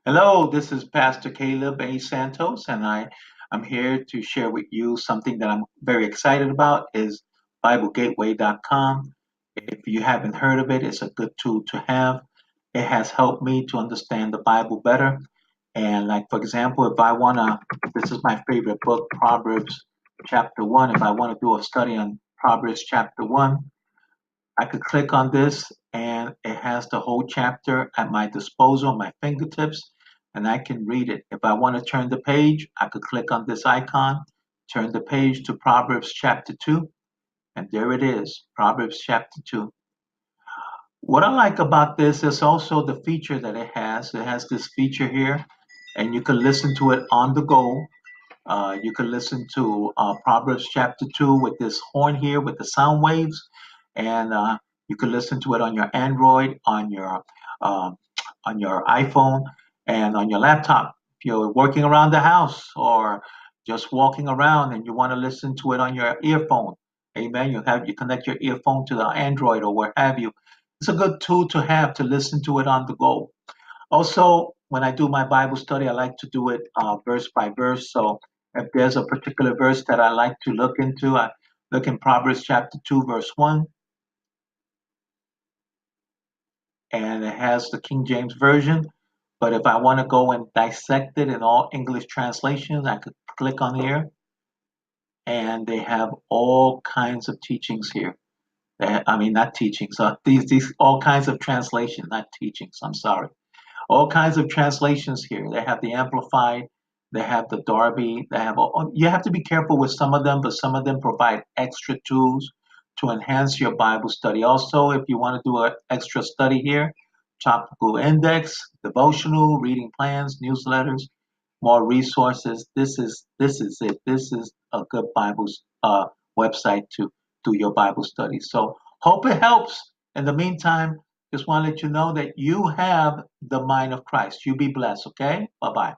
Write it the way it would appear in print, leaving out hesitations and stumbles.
Hello, this is Pastor Caleb A. Santos, and I'm here to share with you something that I'm very excited about is BibleGateway.com. If you haven't heard of it, it's a good tool to have. It has helped me to understand the Bible better. And like for example, if I wanna, this is my favorite book, Proverbs chapter one. If I want to do a study on Proverbs chapter one, I could click on this and it has the whole chapter at my disposal, my fingertips, and I can read it. If I want to turn the page, I could click on this icon, turn the page to Proverbs chapter 2, and there it is, Proverbs chapter 2. What I like about this is also the feature that it has. It has this feature here, and you can listen to it on the go. You can listen to Proverbs chapter 2 with this horn here with the sound waves, and you can listen to it on your Android, uh, on your iPhone, and on your laptop. If you're working around the house or just walking around and you want to listen to it on your earphone, amen. You connect your earphone to the Android or where have you. It's a good tool to have to listen to it on the go. Also, when I do my Bible study, I like to do it verse by verse. So if there's a particular verse that I like to look into, I look in Proverbs chapter 2, verse 1, and it has the King James Version. But if I want to go and dissect it in all English translations, I could click on here, and they have all kinds of teachings here. I mean, not teachings, these all kinds of translations, not teachings, I'm sorry. All kinds of translations here. They have the Amplified, they have the Darby, they have all, you have to be careful with some of them, but some of them provide extra tools to enhance your Bible study. Also, if you want to do an extra study here, topical index, devotional, reading plans, newsletters, more resources. This is it. This is a good Bible website to do your Bible study. So hope it helps. In the meantime, just want to let you know that you have the mind of Christ. You be blessed, okay? Bye bye.